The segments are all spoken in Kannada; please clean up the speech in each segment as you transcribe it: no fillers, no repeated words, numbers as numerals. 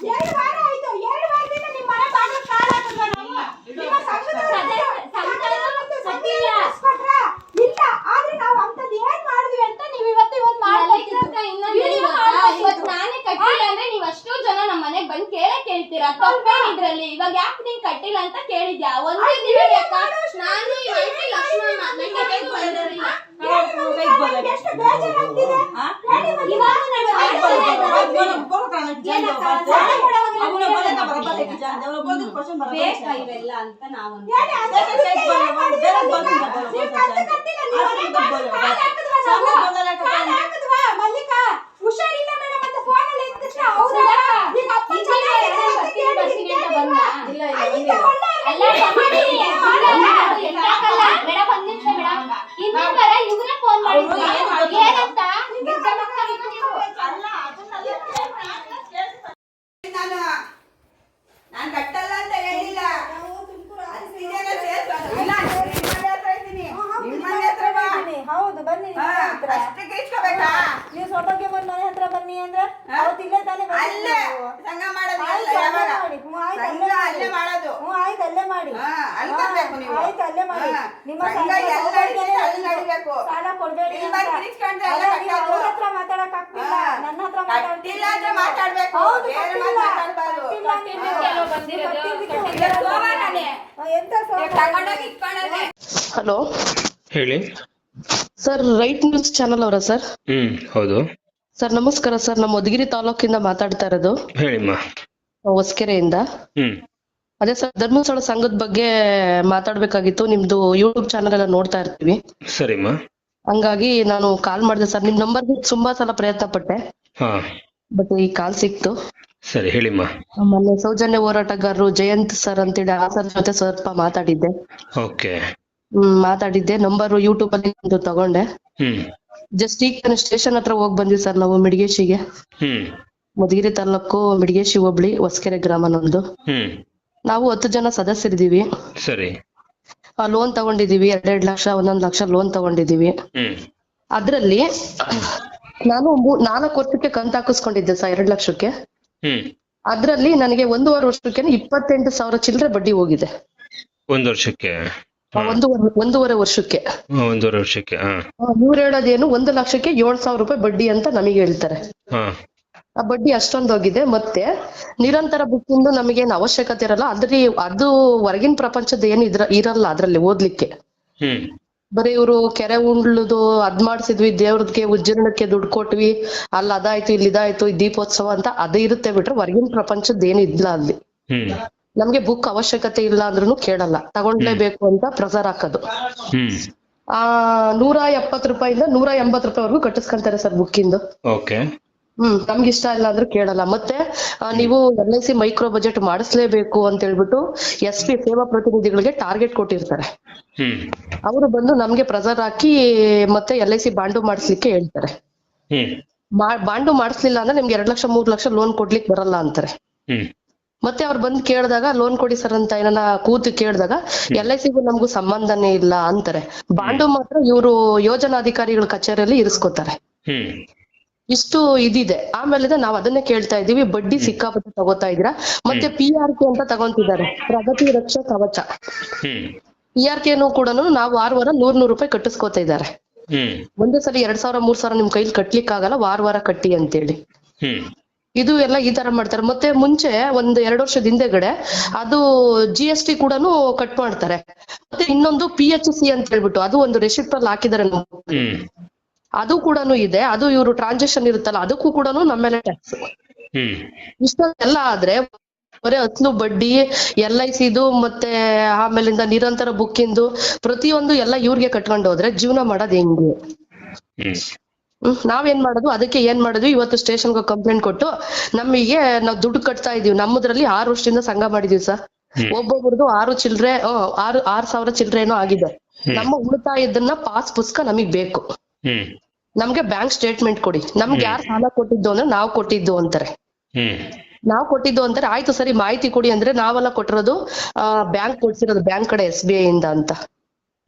2 ವಾರ ಆಯ್ತು. 2 ವಾರದಿಂದ ನಿಮ್ಮ ಮನೆ ಬಾಗಿಲು ಕಾಲ್ ಹಾಕಿದ್ವಾ ನಾವು? ನಿಮ್ಮ ಸಂಘದ ಕೊಟ್ರಾ? ಇಲ್ಲ. ಆದ್ರೆ ನಾವು ಅಂತದ್ ಏನ್ ಮಾಡಿದ್ವಿ ಅಂತ ನೀವು ಇವತ್ತು ಮಾಡ್ಬೇಕಿತ್ತು. ಇವತ್ತು ನಾನೇ ಕಟ್ಟಿಲ್ಲ ಅಂದ್ರೆ ನೀವ್ ಅಷ್ಟು ಜನ ನಮ್ಮ ಮನೆಗ್ ಬಂದ್ ಕೇಳ್ತೀರಾ? ತಪ್ಪೇನಿದ್ರಲ್ಲಿ? ಇವಾಗ ಯಾಕೆ ನೀನ್ ಕಟ್ಟಿಲ್ಲ ಅಂತ ಕೇಳಿದ್ಯಾ? ಒಂದೇ ದಿನ ನಾನು ಎಷ್ಟು ಬೇಜಾರಾಗ್ತಿದೆ. ಇವೆಲ್ಲ ಅಂತ ನಾವು ಮಲ್ಲಿಕಾ ಹುಷಾರಿಲ್ಲ ಮೇಡಮ್ ಅಂತ ಫೋನ್ ಅಲ್ಲಿ ಹೌದಾ? ಈಗ ಅಪ್ಪ ಮೇಡಮ್ ಒಂದ್ ನಿಮಿಷ ಮೇಡಮ್ ಇನ್ನೊಂದರ ಇವ್ರೇ ಫೋನ್ ಮಾಡಿದ್ರು ಏನಂತ ನಾನು ಕಟ್ಟಲ್ಲ ಅಂತ ಹೇಳಿಲ್ಲ. ಹೌದು ಬನ್ನಿ. ಅಷ್ಟಕ್ಕೆ ಇಟ್ಕೋಬೇಕಾ? ನೀವು ಸೌಭಾಗ್ಯ ಮನೆ ಹತ್ರ ಬನ್ನಿ ಅಂದ್ರೆ ಅವತ್ತಿಲ್ಲೇ ತಾನೇ ಅಲ್ಲೇ ಸಂಘ ಮಾಡೋದು ಅಲ್ಲೇ ಮಾಡೋದು. ಆಯ್ತು ಅಲ್ಲೇ ಮಾಡಿ. ಅಲ್ಲಿ ಬರ್ಬೇಕು ನೀವು. ಆಯ್ತು ಅಲ್ಲೇ ಮಾಡಿ. ನಿಮ್ಮ ಸಂಘ ಎಲ್ಲಿ ನಡೀತದೆ ಅಲ್ಲಿ ನಡಿಬೇಕು. ಸಾಲ ಕೊಡ್ಬೇಡಿ ಇಲ್ಲಿ ಬಂದು ಕಿರಿಸ್ಕೊಂಡ್ರೆ ಎಲ್ಲ ಕಟ್ಟೋದು. ಅವ್ರ ಹತ್ರ ಮಾತಾಡಕ್ ಆಗ್ತಿಲ್ಲ, ನನ್ನ ಹತ್ರ ಕಟ್ಟಿಲ್ಲ ಅಂದ್ರೆ ಮಾತಾಡ್ಬೇಕು, ಬೇರೆ ಮಾತಾಡ್ಬಾರ್ದು. ತಗೊಂಡೋಗಿ ಇಟ್ಕೊಂಡೋದೆ. ಹಲೋ ಹೇಳಿ ಸರ್, ರೈಟ್ ನ್ಯೂಸ್ ಚಾನಲ್ ಅವರಾ ಸರ್? ಹೌದು. ಸರ್ ನಮಸ್ಕಾರ ಸರ್, ನಮ್ಮ ಮಧುಗಿರಿ ತಾಲೂಕಿಂದ ಮಾತಾಡ್ತಾ ಇರೋದು, ಹೇಳಿಮ್ಮ. ಹೊಸಕೆರೆಯಿಂದ. ಹ್ಮ್ ಅದೇ ಸರ್, ಧರ್ಮಸ್ಥಳ ಸಂಘದ ಬಗ್ಗೆ ಮಾತಾಡ್ಬೇಕಾಗಿತ್ತು. ನಿಮ್ದು ಯೂಟ್ಯೂಬ್ ಚಾನಲ್ ಎಲ್ಲ ನೋಡ್ತಾ ಇರ್ತೀವಿ, ಸರಿಮ್ಮ. ಹಂಗಾಗಿ ನಾನು ಕಾಲ್ ಮಾಡಿದೆ ಸರ್. ನಿಮ್ ನಂಬರ್ಗೆ ತುಂಬಾ ಸಲ ಪ್ರಯತ್ನ ಪಟ್ಟೆ, ಹಾ ಬಟ್ ಈ ಕಾಲ್ ಸಿಕ್ತು. ಸರಿ ಹೇಳಿಮ್ಮ. ಮೊನ್ನೆ ಸೌಜನ್ಯ ಹೋರಾಟಗಾರರು ಜಯಂತ್ ಸರ್ ಅಂತೇಳಿ ಆ ಸರ್ ಜೊತೆ ಸ್ವಲ್ಪ ಮಾತಾಡಿದ್ದೆ. ಓಕೆ. ಮಾತಾಡಿದ್ದೆ. ನಂಬರ್ ಯೂಟ್ಯೂಬ್ ಅಲ್ಲಿ ತಗೊಂಡೆ. ಹ್ಮ್ ಜಸ್ಟ್ ಈಗ ಸ್ಟೇಷನ್ ಹತ್ರ ಹೋಗಿ ಬಂದ್ವಿ ಸರ್ ನಾವು, ಮಿಡಿಗೇಶಿಗೆ. ಹ್ಮ್ ಮಧುಗಿರಿ ತಾಲೂಕು ಮಿಡಿಗೇಶಿ ಹೋಬಳಿ ಹೊಸಕೆರೆ ಗ್ರಾಮ ನಮ್ದು. ಹ್ಮ್ ನಾವು 10 ಜನ ಸದಸ್ಯರಿದ್ದೀವಿ. ಸರಿ. ಲೋನ್ ತಗೊಂಡಿದೀವಿ, 2 ಲಕ್ಷ 1 ಲಕ್ಷ ಲೋನ್ ತಗೊಂಡಿದೀವಿ. ಹ್ಮ್ ಅದ್ರಲ್ಲಿ ನಾನು 4 ವರ್ಷಕ್ಕೆ ಕಂತು ಹಾಕಿಸ್ಕೊಂಡಿದ್ದೆ ಸರ್, 2 ಲಕ್ಷಕ್ಕೆ. ಹ್ಮ್ ಅದ್ರಲ್ಲಿ ನನಗೆ 1.5 ವರ್ಷಕ್ಕೆ 28,000 ಚಿಲ್ಲರೆ ಬಡ್ಡಿ ಹೋಗಿದೆ. 1 ವರ್ಷಕ್ಕೆ? ಒಂದೂವರೆ ವರ್ಷಕ್ಕೆ. 1.5 ವರ್ಷಕ್ಕೆ. ಇವ್ರು ಹೇಳೋದೇನು 1 ಲಕ್ಷಕ್ಕೆ 7,000 ರೂಪಾಯಿ ಬಡ್ಡಿ ಅಂತ ನಮಗೆ ಹೇಳ್ತಾರೆ. ಹಾ ಆ ಬಡ್ಡಿ ಅಷ್ಟೊಂದು ಹೋಗಿದೆ. ಮತ್ತೆ ನಿರಂತರ ಬುಕ್ಕಿಂದು ನಮಗೇನು ಅವಶ್ಯಕತೆ ಇರಲ್ಲ. ಅದು ಹೊರಗಿನ ಪ್ರಪಂಚದ ಏನು ಇರಲ್ಲ ಅದ್ರಲ್ಲಿ ಓದ್ಲಿಕ್ಕೆ. ಹ್ಮ್ ಬರೀ ಇವರು ಕೆರೆ ಉಂಡ್ಲುದು ಅದ್ ಮಾಡ್ಸಿದ್ವಿ, ದೇವ್ರದ್ಗೆ ಉಜ್ಜೀರ್ಣಕ್ಕೆ ದುಡ್ಡು ಕೊಟ್ವಿ, ಅಲ್ಲಿ ಅದಾಯ್ತು ಇಲ್ಲಿ ಇದಾಯ್ತು, ದೀಪೋತ್ಸವ ಅಂತ ಅದು ಇರುತ್ತೆ ಬಿಟ್ರೆ ಹೊರಗಿನ ಪ್ರಪಂಚದ ಏನು ಇಲ್ಲ ಅಲ್ಲಿ. ಹ್ಮ್ ನಮ್ಗೆ ಬುಕ್ ಅವಶ್ಯಕತೆ ಇಲ್ಲ ಅಂದ್ರೂ ಕೇಳಲ್ಲ, ತಗೊಂಡ್ಲೇಬೇಕು ಅಂತ ಪ್ರೆಸರ್ ಹಾಕೋದು. ಹ್ಮ್ 170 ರೂಪಾಯಿಂದ 180 ರೂಪಾಯಿವರೆಗೂ ಕಟ್ಟಿಸ್ಕೊಂತಾರೆ ಸರ್ ಬುಕ್ಕಿಂದು. ಓಕೆ. ನಮ್ಗೆ ಇಷ್ಟ ಇಲ್ಲ ಅಂದ್ರೆ ಕೇಳಲ್ಲ. ಮತ್ತೆ ನೀವು LIC ಮೈಕ್ರೋ ಬಜೆಟ್ ಮಾಡಿಸ್ಲೇಬೇಕು ಅಂತ ಹೇಳ್ಬಿಟ್ಟು SP ಸೇವಾ ಪ್ರತಿನಿಧಿಗಳಿಗೆ ಟಾರ್ಗೆಟ್ ಕೊಟ್ಟಿರ್ತಾರೆ. ಹ್ಮ್ ಅವರು ಬಂದು ನಮ್ಗೆ ಪ್ರೆಸರ್ ಹಾಕಿ ಮತ್ತೆ LIC ಬಾಂಡು ಮಾಡಿಸ್ಲಿಕ್ಕೆ ಹೇಳ್ತಾರೆ. ಹ್ಮ್ ಬಾಂಡು ಮಾಡಿಸ್ಲಿಲ್ಲ ಅಂದ್ರೆ ನಿಮ್ಗೆ 2 ಲಕ್ಷ 3 ಲಕ್ಷ ಲೋನ್ ಕೊಡ್ಲಿಕ್ಕೆ ಬರಲ್ಲ ಅಂತಾರೆ. ಹ್ಮ್ ಮತ್ತೆ ಅವ್ರು ಬಂದು ಕೇಳಿದಾಗ ಲೋನ್ ಕೊಡಿ ಸರ್ ಅಂತ ಏನಾನ ಕೂತು ಕೇಳಿದಾಗ LICಗೂ ನಮಗೂ ಸಂಬಂಧನೇ ಇಲ್ಲ ಅಂತಾರೆ. ಬಾಂಡು ಮಾತ್ರ ಇವರು ಯೋಜನಾಧಿಕಾರಿಗಳ ಕಚೇರಿಯಲ್ಲಿ ಇರಿಸ್ಕೊತಾರೆ. ಹ್ಮ್ ಇಷ್ಟು ಇದಿದೆ. ಆಮೇಲೆ ನಾವ್ ಅದನ್ನೇ ಕೇಳ್ತಾ ಇದೀವಿ, ಬಡ್ಡಿ ಸಿಕ್ಕಾಪಟ್ಟೆ ತಗೋತಾ ಇದೀರಾ. ಮತ್ತೆ PRK ಅಂತ ತಗೊಂತಿದ್ದಾರೆ, ಪ್ರಗತಿ ರಕ್ಷಾ ಕವಚ. ಹ್ಮ್ PRKನು ಕೂಡ ನಾವು 6 ವಾರ 100 ರೂಪಾಯಿ ಕಟ್ಟಿಸ್ಕೊತಾ ಇದ್ದಾರೆ. ಹ್ಮ್ ಒಂದೇ ಸಲ 2,000 3,000 ನಿಮ್ ಕೈಲಿ ಕಟ್ಲಿಕ್ ಆಗಲ್ಲ, ವಾರ ಕಟ್ಟಿ ಅಂತೇಳಿ. ಹ್ಮ್ ಇದು ಎಲ್ಲ ಈ ತರ ಮಾಡ್ತಾರೆ. ಮತ್ತೆ ಮುಂಚೆ 1-2 ವರ್ಷದ ಹಿಂದೆಗಡೆ ಅದು GST ಕೂಡ ಕಟ್ ಮಾಡ್ತಾರೆ. ಮತ್ತೆ ಇನ್ನೊಂದು PHC ಅಂತ ಹೇಳ್ಬಿಟ್ಟು ಅದು ಒಂದು ರೆಸಿಪ್ಟ್ ಅಲ್ಲಿ ಹಾಕಿದ್ದಾರೆ. ಹ್ಮ್ ಅದು ಕೂಡ ಇದೆ. ಅದು ಇವರು ಟ್ರಾನ್ಸಾಕ್ಷನ್ ಇರುತ್ತಲ್ಲ, ಅದಕ್ಕೂ ಕೂಡ ನಮ್ಮೇಲೆ ಟ್ಯಾಕ್ಸ್. ಹ್ಮ್ ಇಷ್ಟೆಲ್ಲ ಆದ್ರೆ ಬರೀ ಅಸಲು ಬಡ್ಡಿ, LICದು ಮತ್ತೆ ಆಮೇಲಿಂದ ನಿರಂತರ ಬುಕ್ಕಿಂದು ಪ್ರತಿಯೊಂದು ಎಲ್ಲ ಇವ್ರಿಗೆ ಕಟ್ಕೊಂಡು ಹೋದ್ರೆ ಜೀವನ ಮಾಡೋದ್ ಹೆಂಗೆ? ನಾವೇನ್ ಮಾಡೋದು? ಅದಕ್ಕೆ ಏನ್ ಮಾಡಿದ್ವಿ, ಇವತ್ತು ಸ್ಟೇಷನ್ಗೆ ಕಂಪ್ಲೇಂಟ್ ಕೊಟ್ಟು ನಮಗೆ ನಾವು ದುಡ್ಡು ಕಟ್ತಾ ಇದೀವಿ. ನಮ್ಮದ್ರಲ್ಲಿ 6 ವರ್ಷದಿಂದ ಸಂಘ ಮಾಡಿದೀವಿ ಸರ್. ಒಬ್ಬೊಬ್ರದ್ದು 6 ಸಾವಿರ ಚಿಲ್ಲರೆ ಏನೋ ಆಗಿದೆ. ನಮ್ಮ ಉಳಿತಾಯದನ್ನ ಪಾಸ್ ಪುಸ್ತಕ ನಮಗ್ ಬೇಕು. ನಮ್ಗೆ ಬ್ಯಾಂಕ್ ಸ್ಟೇಟ್ಮೆಂಟ್ ಕೊಡಿ. ನಮ್ಗೆ ಯಾರು ಸಾಲ ಕೊಟ್ಟಿದ್ದು ಅಂದ್ರೆ ನಾವು ಕೊಟ್ಟಿದ್ದು ಅಂತಾರೆ. ನಾವು ಕೊಟ್ಟಿದ್ದು ಅಂತಾರೆ. ಆಯ್ತು ಸರಿ ಮಾಹಿತಿ ಕೊಡಿ ಅಂದ್ರೆ ನಾವೆಲ್ಲ ಕೊಟ್ಟಿರೋದು ಬ್ಯಾಂಕ್ ಕೊಡ್ಸಿರೋದು, ಬ್ಯಾಂಕ್ ಕಡೆ SBI ಇಂದ ಅಂತ.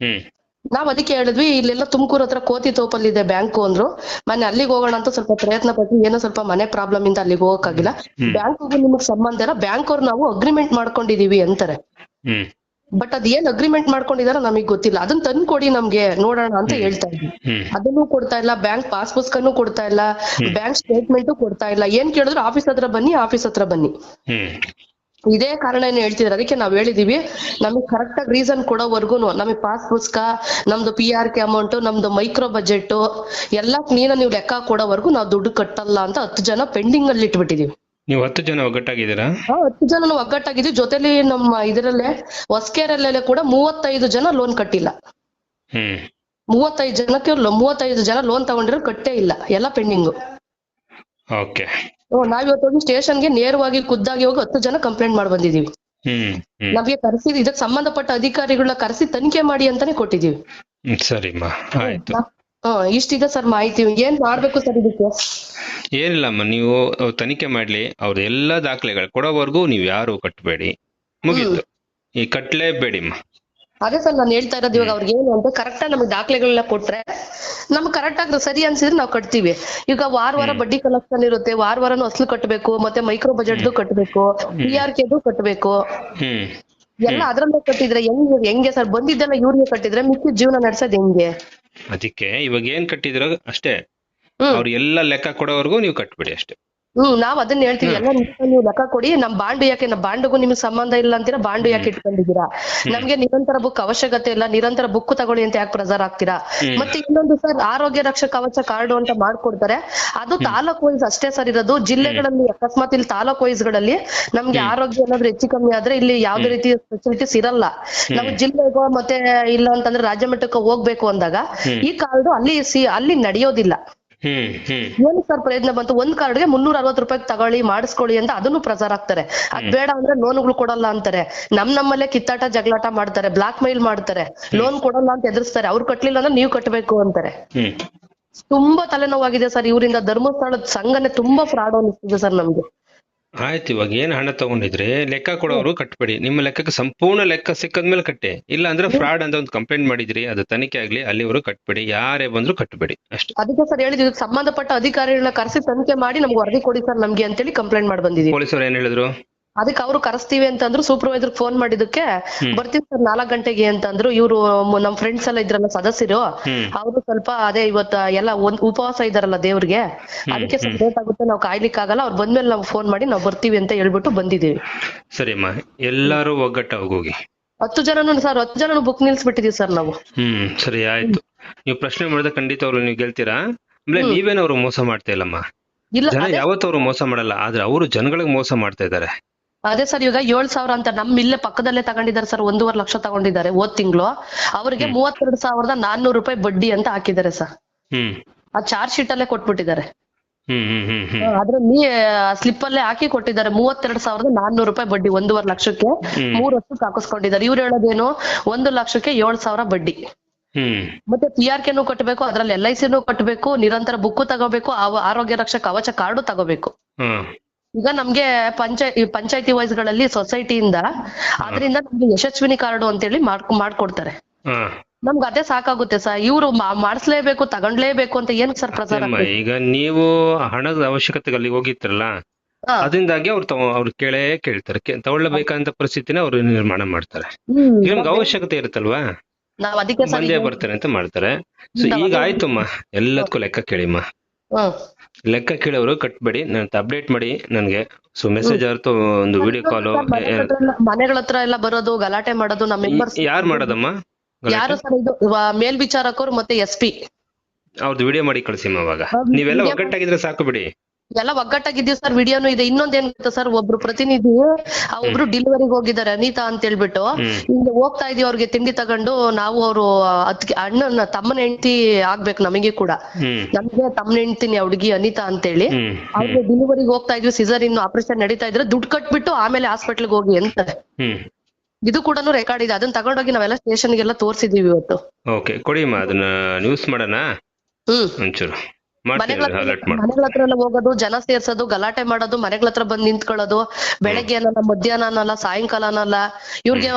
ನಾವ್ ಅದಕ್ಕೆ ಹೇಳಿದ್ವಿ, ಇಲ್ಲೆಲ್ಲ ತುಮಕೂರು ಹತ್ರ ಕೋತಿ ತೋಪಲ್ಲಿ ಇದೆ ಬ್ಯಾಂಕು ಅಂದ್ರು. ಮೊನ್ನೆ ಅಲ್ಲಿಗೆ ಹೋಗೋಣ ಅಂತ ಸ್ವಲ್ಪ ಪ್ರಯತ್ನ ಪಟ್ವಿ, ಏನೋ ಸ್ವಲ್ಪ ಮನೆ ಪ್ರಾಬ್ಲಮ್ ಇಂದ ಅಲ್ಲಿಗೆ ಹೋಗಕ್ಕಾಗಿಲ್ಲ. ಬ್ಯಾಂಕ್ಗೂ ನಿಮಗ್ ಸಂಬಂಧ ಇಲ್ಲ, ಬ್ಯಾಂಕ್ ಅವ್ರು ನಾವು ಅಗ್ರಿಮೆಂಟ್ ಮಾಡ್ಕೊಂಡಿದೀವಿ ಅಂತಾರೆ. ಹ್ಮ್ ಬಟ್ ಅದ್ ಏನ್ ಅಗ್ರಿಮೆಂಟ್ ಮಾಡ್ಕೊಂಡಿದಾರ ನಮಗ್ ಗೊತ್ತಿಲ್ಲ. ಅದನ್ನ ತಂದು ಕೊಡಿ ನಮ್ಗೆ ನೋಡೋಣ ಅಂತ ಹೇಳ್ತಾ ಇದ್ವಿ. ಹ್ಮ್ ಅದನ್ನು ಕೊಡ್ತಾ ಇಲ್ಲ, ಬ್ಯಾಂಕ್ ಪಾಸ್ ಪುಸ್ತಕನು ಕೊಡ್ತಾ ಇಲ್ಲ, ಬ್ಯಾಂಕ್ ಸ್ಟೇಟ್ಮೆಂಟ್ ಕೊಡ್ತಾ ಇಲ್ಲ. ಏನ್ ಕೇಳಿದ್ರು ಆಫೀಸ್ ಹತ್ರ ಬನ್ನಿ, ಆಫೀಸ್ ಹತ್ರ ಬನ್ನಿ. ಹ್ಮ್ ಇದೇ ಕಾರಣ ಏನ್ ಹೇಳ್ತಿದ್ರು. ಅದಕ್ಕೆ ನಾವ್ ಹೇಳಿದೀವಿ, ನಮಗ್ ಕರೆಕ್ಟ್ ಆಗಿ ರೀಸನ್ ಕೊಡೋವರ್ಗು ನಮಗ್ ಪಾಸ್ ಪುಸ್ತಕ, ನಮ್ದು PRK ಅಮೌಂಟ್, ನಮ್ದು ಮೈಕ್ರೋ ಬಜೆಟ್ ಎಲ್ಲ ಕ್ಲೀನ್ ನೀವು ಲೆಕ್ಕ ಕೊಡೋವರ್ಗು ನಾವ್ ದುಡ್ಡು ಕಟ್ಟಲ್ಲ ಅಂತ 10 ಜನ ಪೆಂಡಿಂಗ್ ಅಲ್ಲಿ ಇಟ್ಬಿಟ್ಟಿದೀವಿ. ನೀವು 10 ಜನ ಒಗ್ಗಟ್ಟಾಗಿದ್ದೀರಾ? 10 ಜನ ಒಗ್ಗಟ್ಟಾಗಿದ್ವಿ. ಜೊತೆಲಿ ನಮ್ಮ ಇದರಲ್ಲೇ ಹೊಸಕೆರೆಲ್ಲೇ ಕೂಡ 35 ಜನ ಲೋನ್ ಕಟ್ಟಿಲ್ಲ. ಹ್ಮ್ 35 ಜನ ಲೋನ್ ತಗೊಂಡಿರೋ ಕಟ್ಟೇ ಇಲ್ಲ, ಎಲ್ಲ ಪೆಂಡಿಂಗು. ಓಕೆ. ನಾವಿವತ್ತು ಹೋಗಿ ಸ್ಟೇಷನ್ಗೆ ನೇರವಾಗಿ ಖುದ್ದಾಗಿ ಹೋಗಿ 10 ಜನ ಕಂಪ್ಲೇಂಟ್ ಮಾಡಿ ಬಂದಿದೀವಿ. ಹ್ಮ್ ಹ್ಮ್ ನಮ್ಗೆ ಕರೆಸಿದ್ ಇದಕ್ಕೆ ಸಂಬಂಧಪಟ್ಟ ಅಧಿಕಾರಿಗಳನ್ನ ಕರೆಸಿ ತನಿಖೆ ಮಾಡಿ ಅಂತಾನೆ ಕೊಟ್ಟಿದೀವಿ. ಸರಿಮ್ಮ, ಆಯ್ತು. ಇಷ್ಟಿದೆ ಸರ್ ಮಾಹಿತಿ. ಏನ್ ಮಾಡ್ಬೇಕು ಸರ್ ಇದಕ್ಕೆ? ಏನಿಲ್ಲಮ್ಮ, ನೀವು ತನಿಖೆ ಮಾಡ್ಲಿ, ಅವ್ರ ಎಲ್ಲಾ ದಾಖಲೆಗಳು ಕೊಡೋವರೆಗೂ ನೀವ್ ಯಾರು ಕಟ್ಟಬೇಡಿ, ಮುಗೀತು. ಈ ಕಟ್ಲೇಬೇಡಿಮ್ಮ. ಅದೇ ಸರ್ ನಾನು ಹೇಳ್ತಾ ಇರೋದು. ಇವಾಗ ಅವ್ರಿಗೆ ಏನು ಅಂತ ಕರೆಕ್ಟ್ ಆಗಿ ನಮ್ಗೆ ದಾಖಲೆಗಳನ್ನ ಕೊಟ್ರೆ ನಮ್ಗೆ ಕರೆಕ್ಟ್ ಆಗಿ ಸರಿ ಅನ್ಸಿದ್ರೆ ನಾವು ಕಟ್ತೀವಿ. ಈಗ ವಾರ ಬಡ್ಡಿ ಕಲೆಕ್ಷನ್ ಇರುತ್ತೆ, ವಾರನೂ ಅಸಲು ಕಟ್ಟಬೇಕು, ಮತ್ತೆ ಮೈಕ್ರೋ ಬಜೆಟ್ದು ಕಟ್ಟಬೇಕು, PRKದು ಕಟ್ಟಬೇಕು. ಹ್ಮ್ ಎಲ್ಲ ಅದ್ರಲ್ಲೇ ಕಟ್ಟಿದ್ರೆ ಹೆಂಗೆ ಸರ್? ಬಂದಿದ್ದೆಲ್ಲ ಇವ್ರಿಗೆ ಕಟ್ಟಿದ್ರೆ ಮಿಕ್ಕಿ ಜೀವನ ನಡ್ಸೋದ್ ಹೆಂಗೆ? ಅದಕ್ಕೆ ಇವಾಗ ಏನ್ ಕಟ್ಟಿದಿರೋ ಅಷ್ಟೇ, ಅವ್ರು ಎಲ್ಲ ಲೆಕ್ಕ ಕೊಡೋವರೆಗೂ ನೀವು ಕಟ್ಬಿಡಿ ಅಷ್ಟೇ. ನಾವ್ ಅದನ್ನ ಹೇಳ್ತೀವಿ. ಎಲ್ಲ ನೀವು ಲೆಕ್ಕ ಕೊಡಿ. ನಮ್ ಬಾಂಡು ಯಾಕೆ? ನಮ್ ಬಾಂಡುಗೂ ನಿಮ್ಗೆ ಸಂಬಂಧ ಇಲ್ಲ ಅಂತೀರಾ, ಬಾಂಡು ಯಾಕೆ ಇಟ್ಕೊಂಡಿದ್ದೀರಾ? ನಮ್ಗೆ ನಿರಂತರ ಬುಕ್ ಅವಶ್ಯಕತೆ ಇಲ್ಲ, ನಿರಂತರ ಬುಕ್ ತಗೊಳ್ಳಿ ಅಂತ ಯಾಕೆ ಪ್ರೆಸರ್ ಆಗ್ತೀರಾ? ಮತ್ತೆ ಇನ್ನೊಂದು ಸರ್, ಆರೋಗ್ಯ ರಕ್ಷಕ ಕವಚ ಕಾರ್ಡು ಅಂತ ಮಾಡ್ಕೊಡ್ತಾರೆ. ಅದು ತಾಲೂಕ್ ವೈಸ್ ಅಷ್ಟೇ ಸರ್ ಇರೋದು. ಜಿಲ್ಲೆಗಳಲ್ಲಿ ಅಕಸ್ಮಾತ್ ಇಲ್ಲಿ ತಾಲೂಕ್ ವೈಸ್ ಗಳಲ್ಲಿ ನಮ್ಗೆ ಆರೋಗ್ಯ ಏನಾದ್ರು ಹೆಚ್ಚು ಕಮ್ಮಿ ಆದ್ರೆ ಇಲ್ಲಿ ಯಾವ್ದೇ ರೀತಿ ಫೆಸಿಲಿಟೀಸ್ ಇರಲ್ಲ. ನಾವು ಜಿಲ್ಲೆಗೋ ಮತ್ತೆ ಇಲ್ಲ ಅಂತಂದ್ರೆ ರಾಜ್ಯ ಮಟ್ಟಕ್ಕೆ ಹೋಗ್ಬೇಕು ಅಂದಾಗ ಈ ಕಾರ್ಡು ಅಲ್ಲಿ ನಡೆಯೋದಿಲ್ಲ. ಏನು ಸರ್ ಪ್ರಯತ್ನ ಬಂತು, ಒಂದ್ ಕಾರ್ಡ್ಗೆ 360 ರೂಪಾಯಿ ತಗೊಳ್ಳಿ ಮಾಡಿಸ್ಕೊಳ್ಳಿ ಅಂತ ಅದನ್ನು ಪ್ರಚಾರ ಆಗ್ತಾರೆ. ಅದ್ ಬೇಡ ಅಂದ್ರೆ ಲೋನ್ಗಳು ಕೊಡಲ್ಲ ಅಂತಾರೆ. ನಮ್ಮಲ್ಲೇ ಕಿತ್ತಾಟ ಜಗಳಾಟ ಮಾಡ್ತಾರೆ, ಬ್ಲಾಕ್ ಮೈಲ್ ಮಾಡ್ತಾರೆ, ಲೋನ್ ಕೊಡಲ್ಲ ಅಂತ ಎದುರಿಸ್ತಾರೆ. ಅವ್ರು ಕಟ್ಲಿಲ್ಲ ಅಂದ್ರೆ ನೀವು ಕಟ್ಟಬೇಕು ಅಂತಾರೆ. ತುಂಬಾ ತಲೆನೋವಾಗಿದೆ ಸರ್ ಇವರಿಂದ. ಧರ್ಮಸ್ಥಳದ ಸಂಘನೆ ತುಂಬಾ ಫ್ರಾಡ್ ಅನಿಸ್ತಿದೆ ಸರ್ ನಮ್ಗೆ. ಆಯ್ತು, ಇವಾಗ ಏನ್ ಹಣ ತಗೊಂಡಿದ್ರೆ ಲೆಕ್ಕ ಕೊಡೋರು ಕಟ್ಬೇಡಿ. ನಿಮ್ಮ ಲೆಕ್ಕಕ್ಕೆ ಸಂಪೂರ್ಣ ಲೆಕ್ಕ ಸಿಕ್ಕದ್ಮೇಲೆ ಕಟ್ಟೆ. ಇಲ್ಲ ಅಂದ್ರೆ ಫ್ರಾಡ್ ಅಂತ ಒಂದು ಕಂಪ್ಲೇಂಟ್ ಮಾಡಿದ್ರಿ, ಅದು ತನಿಖೆ ಆಗ್ಲಿ, ಅಲ್ಲಿವರೆಗೂ ಕಟ್ಬೇಡಿ. ಯಾರೇ ಬಂದ್ರು ಕಟ್ಬೇಡಿ ಅಷ್ಟೇ. ಅದಕ್ಕೆ ಸರ್ ಹೇಳಿದ್ವಿ, ಸಂಬಂಧಪಟ್ಟ ಅಧಿಕಾರಿಗಳನ್ನ ಕರೆಸಿ ತನಿಖೆ ಮಾಡಿ ನಮ್ಗೆ ವರದಿ ಕೊಡಿ ಸರ್ ನಮ್ಗೆ ಅಂತೇಳಿ ಕಂಪ್ಲೇಂಟ್ ಮಾಡಿ ಬಂದಿದ್ದೀವಿ. ಪೊಲೀಸರು ಏನ್ ಹೇಳಿದ್ರು? ಅದಕ್ಕೆ ಅವ್ರು ಕರೆಸ್ತೀವಿ ಅಂತಂದ್ರು. ಸೂಪರ್ವೈಸರ್ ಫೋನ್ ಮಾಡಿದಕ್ಕೆ ಬರ್ತೀವಿ ಸರ್ 4 ಗಂಟೆಗೆ ಅಂತಂದ್ರು. ಇವ್ರು ನಮ್ ಫ್ರೆಂಡ್ಸ್ ಎಲ್ಲ ಇದ್ರಲ್ಲ ಸದಸ್ಯರು, ಅವರು ಸ್ವಲ್ಪ ಅದೇ ಇವತ್ತ ಎಲ್ಲ ಉಪವಾಸ ಇದಾರಲ್ಲ ದೇವ್ರಿಗೆ, ಅದಕ್ಕೆ ಸ್ವಲ್ಪ ಲೇಟ್ ಆಗುತ್ತೆ, ನಾವು ಕಾಯ್ಲಿಕ್ಕಾಗಲ್ಲ, ಅವ್ರು ಬಂದ್ಮೇಲೆ ನಾವು ಫೋನ್ ಮಾಡಿ ನಾವು ಬರ್ತೀವಿ ಅಂತ ಹೇಳ್ಬಿಟ್ಟು ಬಂದಿದ್ದೀವಿ. ಸರಿಮ್ಮ, ಎಲ್ಲಾರು ಒಗ್ಗಟ್ಟಾಗಿ ಹೋಗಿ. 10 ಜನನು ಸರ್ 10 ಜನನು ಬುಕ್ ನಿಲ್ಸ್ಬಿಟ್ಟಿದೀವಿ ಸರ್ ನಾವು. ಸರಿ ಆಯ್ತು. ನೀವು ಪ್ರಶ್ನೆ ಮಾಡಿದ್ರೆ ಖಂಡಿತ ಅವ್ರು ನೀವು ಗೆಲ್ತೀರಾ. ಆಮೇಲೆ ನೀವೇನು ಅವ್ರು ಮೋಸ ಮಾಡ್ತಾ ಇಲ್ಲಮ್ಮ. ಇಲ್ಲ ಜನ ಯಾವತ್ತವ್ರು ಮೋಸ ಮಾಡಲ್ಲ, ಆದ್ರೆ ಅವರು ಜನಗಳಿಗೆ ಮೋಸ ಮಾಡ್ತಾ ಇದಾರೆ. ಅದೇ ಸರ್, ಇವಾಗ 7,000 ಅಂತ ನಮ್ ಇಲ್ಲೇ ಪಕ್ಕದಲ್ಲೇ ತಗೊಂಡಿದ್ದಾರೆ ಸರ್. 1.5 ಲಕ್ಷ ತಗೊಂಡಿದ್ದಾರೆ ಹೋದ್ ತಿಂಗಳು. ಅವ್ರಿಗೆ 32,400 ರೂಪಾಯಿ ಬಡ್ಡಿ ಅಂತ ಹಾಕಿದ್ದಾರೆ ಸರ್. ಆ ಚಾರ್ಜ್ ಶೀಟ್ ಅಲ್ಲೇ ಕೊಟ್ಬಿಟ್ಟಿದ್ದಾರೆ. ಅದ್ರಲ್ಲಿ ಸ್ಲಿಪ್ ಅಲ್ಲೇ ಹಾಕಿ ಕೊಟ್ಟಿದ್ದಾರೆ. 32,400 ರೂಪಾಯಿ ಬಡ್ಡಿ 1.5 ಲಕ್ಷಕ್ಕೆ 3 ವರ್ಷಕ್ಕೆ ಹಾಕಿಸ್ಕೊಂಡಿದ್ದಾರೆ. ಇವ್ರು ಹೇಳೋದೇನು 1 ಲಕ್ಷಕ್ಕೆ 7,000 ಬಡ್ಡಿ. ಮತ್ತೆ PRKನೂ ಕಟ್ಟಬೇಕು, ಅದ್ರಲ್ಲಿ LICನೂ ಕಟ್ಟಬೇಕು, ನಿರಂತರ ಬುಕ್ ತಗೋಬೇಕು, ಆರೋಗ್ಯ ರಕ್ಷಕ ಕವಚ ಕಾರ್ಡು ತಗೋಬೇಕು. ಈಗ ನಮ್ಗೆ ಪಂಚಾಯತಿ ವೈಸ್ ಗಳಲ್ಲಿ ಸೊಸೈಟಿಯಿಂದ ಅದರಿಂದ ನಮ್ಗೆ ಯಶಸ್ವಿನಿ ಕಾರ್ಡು ಅಂತೇಳಿ ಮಾಡ್ಕೊಡ್ತಾರೆ. ನಮ್ಗೆ ಅದೇ ಸಾಕಾಗುತ್ತೆ ಸರ್. ಇವ್ರು ಮಾಡಿಸ್ಲೇಬೇಕು, ತಗೊಂಡ್ಲೇಬೇಕು ಅಂತ ಏನ್ ಸರ್ ಪ್ರಚಾರ? ಈಗ ನೀವು ಹಣದ ಅವಶ್ಯಕತೆ ಅಲ್ಲಿ ಹೋಗಿರ್ತಾರಲ್ಲ, ಅದರಿಂದಾಗಿ ಅವ್ರು ಕೇಳ್ತಾರೆ. ತಗೊಳ್ಬೇಕಂತ ಪರಿಸ್ಥಿತಿನ ಅವ್ರು ನಿರ್ಮಾಣ ಮಾಡ್ತಾರೆ. ನಿಮ್ಗೆ ಅವಶ್ಯಕತೆ ಇರುತ್ತಲ್ವಾ, ನಾವ್ ಅದಕ್ಕೆ ಬಂದೇ ಬರ್ತಾರೆ ಅಂತ ಮಾಡ್ತಾರೆ. ಸೊ ಈಗ ಆಯ್ತಮ್ಮ, ಎಲ್ಲದಕ್ಕೂ ಲೆಕ್ಕ ಕೇಳಿಮ್ಮ. ಲೆಕ್ಕ ಕೇಳೋರು ಕಟ್ಬೇಡಿ, ನಾನು ಅಪ್ಡೇಟ್ ಮಾಡಿ ನನ್ಗೆ. ಸೊ ಮೆಸೇಜ್ ಆಯ್ತು, ಒಂದು ವಿಡಿಯೋ ಕಾಲ್. ಮನೆಗಳ ಹತ್ರ ಎಲ್ಲ ಬರೋದು, ಗಲಾಟೆ ಮಾಡೋದು, ನಮ್ಮ ಮೆಂಬರ್ಸ್ ಯಾರು ಮಾಡೋದಮ್ಮ? ಯಾರು ಸರ್? ಇದು ಮೇಲ್ವಿಚಾರಕರು ಮತ್ತೆ SP ಅವ್ರದ್ದು ವಿಡಿಯೋ ಮಾಡಿ ಕಳ್ಸಿಮ್ಮ. ಅವಾಗ ನೀವೆಲ್ಲ ಒಗ್ಗಟ್ಟಾಗಿದ್ರೆ ಸಾಕು ಬಿಡಿ. ಎಲ್ಲ ಒಗ್ಗಟ್ಟಾಗಿದ್ದೀವಿ ಸರ್. ವಿಡಿಯೋನು ಇದೆ. ಇನ್ನೊಂದ್ ಏನ್ ಗೊತ್ತಾ ಸರ್, ಒಬ್ರು ಪ್ರತಿನಿಧಿ ಒಬ್ರು ಡೆಲಿವರಿಗೆ ಹೋಗಿದ್ದಾರೆ, ಅನಿತಾ ಅಂತ ಹೇಳ್ಬಿಟ್ಟು. ಹಿಂಗೆ ಹೋಗ್ತಾ ಇದೀವಿ ಅವ್ರಿಗೆ ತಿಂಡಿ ತಗೊಂಡು. ನಾವು ಅವರು ಅಣ್ಣನ ತಮ್ಮನ ಹೆಂಡತಿ ಆಗ್ಬೇಕು ನಮಗೆ ಕೂಡ. ನಮ್ಗೆ ತಮ್ಮನ ಹೆಂಡತಿನಿ ಹುಡುಗಿ ಅನಿತಾ ಅಂತೇಳಿ. ಅವ್ರಿಗೆ ಡೆಲಿವರಿಗೆ ಹೋಗ್ತಾ ಇದ್ವಿ, ಸಿಸರಿನ್ ಆಪರೇಷನ್ ನಡೀತಾ ಇದ್ರೆ ದುಡ್ಡು ಕಟ್ಬಿಟ್ಟು ಆಮೇಲೆ ಹಾಸ್ಪಿಟ್ಲ್ಗೆ ಹೋಗಿ ಅಂತಾರೆ. ಇದು ಕೂಡ ರೆಕಾರ್ಡ್ ಇದೆ. ಅದನ್ನ ತಗೊಂಡೋಗಿ ನಾವೆಲ್ಲ ಸ್ಟೇಷನ್ಗೆಲ್ಲ ತೋರ್ಸಿದೀವಿ ಇವತ್ತು. ಓಕೆ, ಕೊಡಿಮ್ಮ, ಅದನ್ನ ನ್ಯೂಸ್ ಮಾಡೋಣ ಒಂಚೂರು ಮಾಡ್ತೀನಿ ಅಲರ್ಟ್ ಮಾಡಿ. ಮನೆಗಳ ಹತ್ರ ಎಲ್ಲ ಹೋಗೋದು, ಜನ ಸೇರ್ಸೋದು, ಗಲಾಟೆ ಮಾಡೋದು, ಮನೆಗಳ ಹತ್ರ ಬಂದ್ ನಿಂತ್ಕೊಳ್ಳೋದು, ಬೆಳಗ್ಗೆ ಅನ್ನಲ್ಲ, ಮಧ್ಯಾಹ್ನ ಅನ್ನಲ್ಲ, ಸಾಯಂಕಾಲ ಅನ್ನಲ್ಲ. ಇವ್ರಿಗೆ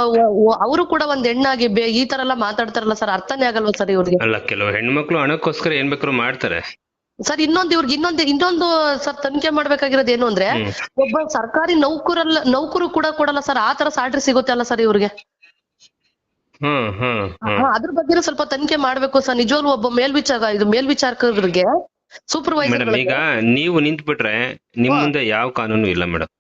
ಅವರು ಕೂಡ ಒಂದ್ ಹೆಣ್ಣಾಗಿ ಈ ತರ ಎಲ್ಲ ಮಾತಾಡ್ತಾರಲ್ಲ ಸರ್, ಅರ್ಥನೇ ಆಗಲ್ವಾ ಸರ್ ಇವ್ರಿಗೆ? ಅಲ್ಲ, ಕೆಲವು ಹೆಣ್ಮಕ್ಳು ಹಣಕ್ಕೋಸ್ಕರ ಏನ್ ಬೇಕಾದ್ರೂ ಮಾಡ್ತಾರೆ. ಸರ್ ಇವ್ರಿಗೆ ಇನ್ನೊಂದು ಸರ್ ತನಿಖೆ ಮಾಡ್ಬೇಕಾಗಿರೋದು ಏನು ಅಂದ್ರೆ, ಒಬ್ಬ ಸರ್ಕಾರಿ ನೌಕರು ಕೂಡ ಕೊಡಲ್ಲ ಸರ್, ಆ ತರ ಸ್ಯಾಲ್ರಿ ಸಿಗುತ್ತೆ ಅಲ್ಲ ಸರ್ ಇವ್ರಿಗೆ. ಅದ್ರ ಬಗ್ಗೆ ಸ್ವಲ್ಪ ತನಿಖೆ ಮಾಡ್ಬೇಕು ಸರ್. ನಿಜವಾಗ್ಲೂ ಒಬ್ಬ ಮೇಲ್ವಿಚಾರಕರಿಗೆ ಸೂಪರ್ವೈಸರ್ ಮೇಡಮ್, ಈಗ ನೀವು ನಿಂತ್ ಬಿಟ್ರೆ ನಿಮ್ ಮುಂದೆ ಯಾವ ಕಾನೂನು ಇಲ್ಲ ಮೇಡಮ್.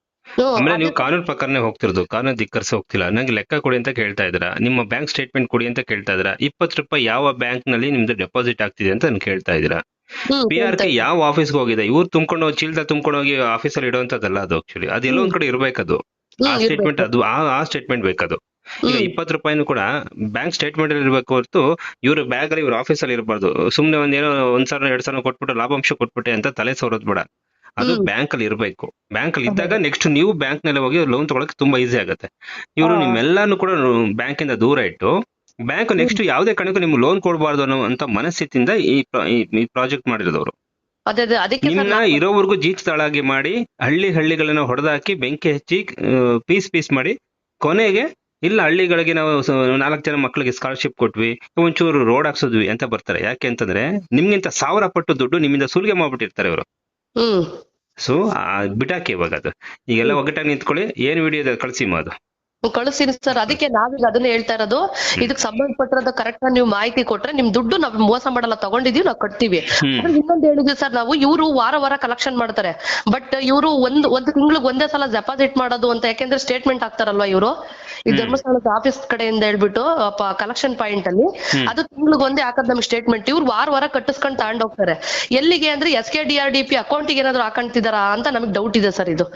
ಆಮೇಲೆ ನೀವು ಕಾನೂನು ಪ್ರಕಾರನೇ ಹೋಗ್ತಿರೋದು, ಕಾನೂನು ಧಿಕ್ಕರಿಸಿ ಹೋಗ್ತಿಲ್ಲ. ನಂಗೆ ಲೆಕ್ಕ ಕೊಡಿ ಅಂತ ಕೇಳ್ತಾ ಇದ್ದೀರಾ, ನಿಮ್ಮ ಬ್ಯಾಂಕ್ ಸ್ಟೇಟ್ಮೆಂಟ್ ಕೊಡಿ ಅಂತ ಕೇಳ್ತಾ ಇದ್ದೀರಾ, 20 ರೂಪಾಯಿ ಯಾವ ಬ್ಯಾಂಕ್ ನಲ್ಲಿ ನಿಮ್ದು ಡೆಪಾಸಿಟ್ ಆಗ್ತಿದೆ ಅಂತ ನನ್ ಕೇಳ್ತಾ ಇದ್ದೀರಾ. PRK ಯಾವ ಆಫೀಸ್ಗೆ ಹೋಗಿದೆ, ಇವ್ರು ತುಂಬ್ಕೊಂಡು ಚೀಲ್ದ ತುಂಬ್ಕೊಂಡು ಹೋಗಿ ಆಫೀಸಲ್ಲಿ ಇಡುವಂತದ್ದಲ್ಲ ಅದು. ಆಕ್ಚುಲಿ ಅದು ಎಲ್ಲೋ ಒಂದ್ ಕಡೆ ಇರ್ಬೇಕದು, ಆ ಸ್ಟೇಟ್ಮೆಂಟ್, ಅದು ಆ ಸ್ಟೇಟ್ಮೆಂಟ್ ಬೇಕದು. ಈಗ 20 ರೂಪಾಯಿನೂ ಕೂಡ ಬ್ಯಾಂಕ್ ಸ್ಟೇಟ್ಮೆಂಟ್ ಅಲ್ಲಿ ಇರ್ಬೇಕು ಹೊರತು ಇವ್ರ ಬ್ಯಾಗ್ ಅಲ್ಲಿ ಇವ್ರ ಆಫೀಸಲ್ಲಿ ಇರಬಾರ್ದು. ಸುಮ್ನೆ ಒಂದೇನೋ 1,000 2,000 ಕೊಟ್ಬಿಟ್ಟು ಲಾಭಾಂಶ ಕೊಟ್ಬಿಟ್ಟೆ ಅಂತ ತಲೆ ಸೋರೋದ್ ಬೇಡ. ಅದು ಬ್ಯಾಂಕ್ ಅಲ್ಲಿ ಇರ್ಬೇಕು. ಬ್ಯಾಂಕ್ ಅಲ್ಲಿ ಇದ್ದಾಗ ನೆಕ್ಸ್ಟ್ ನೀವು ಬ್ಯಾಂಕ್ ನಲ್ಲಿ ಹೋಗಿ ಲೋನ್ ತಗೊಳಕ್ ತುಂಬಾ ಈಸಿ ಆಗುತ್ತೆ. ಇವರು ನಿಮ್ಮೆಲ್ಲಾನು ಕೂಡ ಬ್ಯಾಂಕ್ ಇಂದ ದೂರ ಇಟ್ಟು ಬ್ಯಾಂಕ್ ನೆಕ್ಸ್ಟ್ ಯಾವುದೇ ಕಾರಣಕ್ಕೂ ನಿಮ್ಗೆ ಲೋನ್ ಕೊಡಬಾರ್ದು ಅನ್ನೋ ಅಂತ ಮನಸ್ಥಿತಿಯಿಂದ ಈ ಪ್ರಾಜೆಕ್ಟ್ ಮಾಡಿರೋದವ್ರು. ನಿಮ್ನ ಇರೋವರೆಗೂ ಜೀಕ್ ತಳಾಗಿ ಮಾಡಿ ಹಳ್ಳಿಗಳನ್ನ ಹೊಡೆದಾಕಿ ಬೆಂಕಿ ಹಚ್ಚಿ ಪೀಸ್ ಮಾಡಿ ಕೊನೆಗೆ ಇಲ್ಲ ಹಳ್ಳಿಗಳಿಗೆ ನಾವು 4 ಜನ ಮಕ್ಕಳಿಗೆ ಸ್ಕಾಲರ್ಶಿಪ್ ಕೊಟ್ವಿ, ಒಂಚೂರು ರೋಡ್ ಹಾಕ್ಸಿದ್ವಿ ಅಂತ ಬರ್ತಾರೆ. ಯಾಕೆ ಅಂತಂದ್ರೆ ನಿಮ್ಗಿಂತ 1000 ಪಟ್ಟು ದುಡ್ಡು ನಿಮ್ಮಿಂದ ಸುಲಿಗೆ ಮಾಡ್ಬಿಟ್ಟಿರ್ತಾರೆ ಇವರು. ಸೊ ಬಿಟಾಕಿ ಇವಾಗ ಅದು ಈಗೆಲ್ಲ ಒಗ್ಗಟ್ಟಾಗಿ ನಿಂತ್ಕೊಳ್ಳಿ. ಏನ್ ವಿಡಿಯೋ ಕಳ್ಸಿ ಅದು ಕಳಿಸ್ತೀನಿ ಸರ್. ಅದಕ್ಕೆ ನಾವೀಗ ಅದನ್ನ ಹೇಳ್ತಾ ಇರೋದು, ಇದಕ್ ಸಂಬಂಧಪಟ್ಟಿರೋದು ಕರೆಕ್ಟ್ ನೀವು ಮಾಹಿತಿ ಕೊಟ್ರೆ ನಿಮ್ ದುಡ್ಡು ನಾವ್ ಮೋಸ ಮಾಡಲ್ಲ, ತಗೊಂಡಿದೀವಿ ನಾವು ಕಟ್ತೀವಿ. ಇನ್ನೊಂದು ಹೇಳಿದ್ವಿ ಸರ್, ನಾವು ಇವರು ವಾರ ಕಲೆಕ್ಷನ್ ಮಾಡ್ತಾರೆ, ಬಟ್ ಇವರು ಒಂದು ತಿಂಗಳಿಗೆ ಒಂದೇ ಸಲ ಡೆಪಾಸಿಟ್ ಮಾಡೋದು ಅಂತ. ಯಾಕೆಂದ್ರೆ ಸ್ಟೇಟ್ಮೆಂಟ್ ಹಾಕ್ತಾರಲ್ವಾ ಇವರು, ಈ ಧರ್ಮಸ್ಥಳದ ಆಫೀಸ್ ಕಡೆಯಿಂದ ಹೇಳ್ಬಿಟ್ಟು ಕಲೆಕ್ಷನ್ ಪಾಯಿಂಟ್ ಅಲ್ಲಿ, ಅದು ತಿಂಗಳಿಗೆ ಒಂದೇ ಹಾಕೋದ್ ನಮ್ಗೆ ಸ್ಟೇಟ್ಮೆಂಟ್. ಇವ್ರು ವಾರ ಕಟ್ಟಿಸ್ಕೊಂಡು ತಗೊಂಡ್ ಹೋಗ್ತಾರೆ. ಎಲ್ಲಿಗೆ ಅಂದ್ರೆ SKDRDP ಅಕೌಂಟಿಗೆ ಏನಾದ್ರು ಹಾಕೊಂತಿದಾರಾ ಅಂತ ನಮಗ್ ಡೌಟ್ ಇದೆ ಸರ್. ಇದು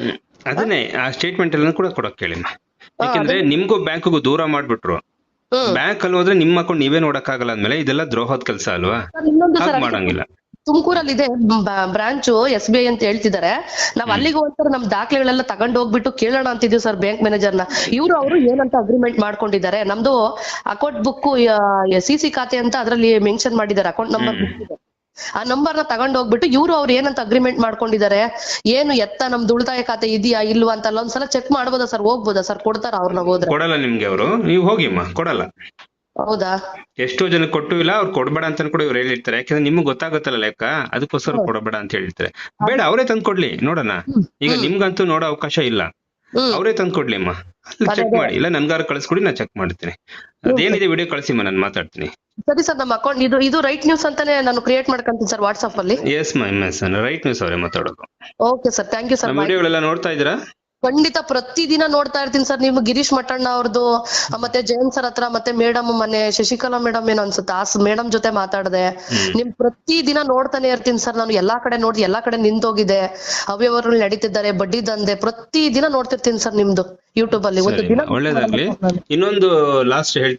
ಅದನ್ನೇ ಆ ಸ್ಟೇಟ್ಮೆಂಟ್ ಎಲ್ಲ ಕೂಡ ಕೊಡಕ್ ಕೇಳಿ. ಯಾಕಂದ್ರೆ ನಿಮ್ಗೂ ಬ್ಯಾಂಕ್ಗೂ ದೂರ ಮಾಡ್ಬಿಟ್ರು. ಬ್ಯಾಂಕ್ ಅಲ್ಲಿ ಹೋದ್ರೆ ನಿಮ್ಮ ಅಕೌಂಟ್ ನೀವೇ ನೋಡಕ್ಕಾಗಲ್ಲ ಅಂದ್ಮೇಲೆ ಇದೆಲ್ಲ ದ್ರೋಹದ ಕೆಲಸ ಅಲ್ವಾ, ಮಾಡಂಗಿಲ್ಲ. ತುಮಕೂರಲ್ಲಿ ಇದೆ ಬ್ರಾಂಚು SBI ಅಂತ ಹೇಳ್ತಿದ್ದಾರೆ. ನಾವ್ ಅಲ್ಲಿಗೆ ಹೋಗ್ತಾರೆ, ನಮ್ ದಾಖಲೆಗಳೆಲ್ಲ ತಗೊಂಡ್ ಹೋಗ್ಬಿಟ್ಟು ಕೇಳೋಣ ಅಂತಿದೀವಿ ಸರ್ ಬ್ಯಾಂಕ್ ಮ್ಯಾನೇಜರ್ನ. ಅವರು ಏನಂತ ಅಗ್ರಿಮೆಂಟ್ ಮಾಡ್ಕೊಂಡಿದ್ದಾರೆ, ನಮ್ದು ಅಕೌಂಟ್ ಬುಕ್ CC ಖಾತೆ ಅಂತ ಅದ್ರಲ್ಲಿ ಮೆನ್ಷನ್ ಮಾಡಿದ್ದಾರೆ, ಅಕೌಂಟ್ ನಂಬರ್ ಬುಕ್. ಆ ನಂಬರ್ ನ ತಗೊಂಡ್ ಹೋಗ್ಬಿಟ್ಟು ಅವ್ರು ಏನಂತ ಅಗ್ರಿಮೆಂಟ್ ಮಾಡ್ಕೊಂಡಿದ್ದಾರೆ, ಏನು ನಮ್ದು ಉಳಿತಾಯ ಖಾತೆ ಇದೆಯಾ ಇಲ್ವಾ ಅಂತ ಒಂದ್ಸಲ ಚೆಕ್ ಮಾಡ್ಬೋದಾ ಸರ್? ಹೋಗ್ಬೋದಾ ಸರ್? ಕೊಡ್ತಾರ ಅವ್ರನ್ನ? ಹೋದ್ರೆ ಕೊಡಲ್ಲ ನಿಮ್ಗೆ ಅವರು, ನೀವು ಹೋಗಿ ಕೊಡಲ್ಲ. ಹೌದಾ? ಎಷ್ಟೋ ಜನ ಕೊಟ್ಟು ಇಲ್ಲ, ಅವ್ರು ಕೊಡ್ಬೇಡ ಅಂತ ಕೂಡ ಇವ್ರು ಹೇಳಿರ್ತಾರೆ. ಯಾಕಂದ್ರೆ ನಿಮ್ಗೆ ಗೊತ್ತಾಗುತ್ತಲ್ಲ ಲೆಕ್ಕ, ಅದಕ್ಕೋಸ್ಕರ ಕೊಡಬೇಡ ಅಂತ ಹೇಳಿರ್ತಾರೆ. ಬೇಡ, ಅವರೇ ತಂದ್ಕೊಡ್ಲಿ ನೋಡೋಣ. ಈಗ ನಿಮ್ಗಂತೂ ನೋಡೋ ಅವಕಾಶ ಇಲ್ಲ, ಅವರೇ ತಂದ್ಕೊಡ್ಲಿ ಅಮ್ಮ, ಚೆಕ್ ಮಾಡಿ. ಇಲ್ಲ ನನ್ಗಾರು ಕಳಿಸ್ಕೊಡಿ, ನಾನು ಚೆಕ್ ಮಾಡ್ತೀನಿ. ಅದೇನಿದೆ ವಿಡಿಯೋ ಕಳಿಸಿಮ್ಮ, ನಾನು ಮಾತಾಡ್ತೀನಿ. ಸರಿ ಸರ್, ನಮ್ಮ ಅಕೌಂಟ್ ಇದು ರೈಟ್ ನ್ಯೂಸ್ ಅಂತಾನೆ ನಾನು ಕ್ರಿಯೇಟ್ ಮಾಡ್ಕೊಂತೀನಿ ಸರ್ ವಾಟ್ಸ್ಆಪ್ ಅಲ್ಲಿ. ಎಸ್ ಮ್ಯಾಮ್, ರೈಟ್ ನ್ಯೂಸ್ ಅವರೇ ಮಾತಾಡೋದು. Okay sir, thank you sir. ವಿಡಿಯೋಗಳೆಲ್ಲ ನೋಡ್ತಾ ಇದ್ದೀರಾ? ಖಂಡಿತ ಪ್ರತಿದಿನ ನೋಡ್ತಾ ಇರ್ತೀನಿ ಸರ್. ನೀವು ಗಿರೀಶ್ ಮಠಣ್ಣ ಅವ್ರದ್ದು, ಮತ್ತೆ ಜಯಂತ್ ಸರ್ ಹತ್ರ, ಮತ್ತೆ ಮೇಡಮ್ ಮೊನ್ನೆ ಶಶಿಕಲಾ ಮೇಡಮ್ ಏನೋ ಅನ್ಸುತ್ತೆ, ಆ ಮೇಡಮ್ ಜೊತೆ ಮಾತಾಡ್ದೆ. ನಿಮ್ ಪ್ರತಿದಿನ ನೋಡ್ತಾನೆ ಇರ್ತೀನಿ ಸರ್ ನಾನು. ಎಲ್ಲಾ ಕಡೆ ನೋಡಿ, ಎಲ್ಲಾ ಕಡೆ ನಿಂತೋಗಿದೆ, ಅವ್ಯವಹಾರಗಳು ನಡೀತಿದ್ದಾರೆ, ಬಡ್ಡಿ ದಂಧೆ, ಪ್ರತಿ ದಿನ ನೋಡ್ತಿರ್ತೀನಿ ಸರ್ ನಿಮ್ದು ಯೂಟ್ಯೂಬ್ ಅಲ್ಲಿ. ಒಂದು ದಿನ ಒಳ್ಳೇದಾಗ್ಲಿ. ಇನ್ನೊಂದು ಲಾಸ್ಟ್ ಹೇಳ್ತೀನಿ.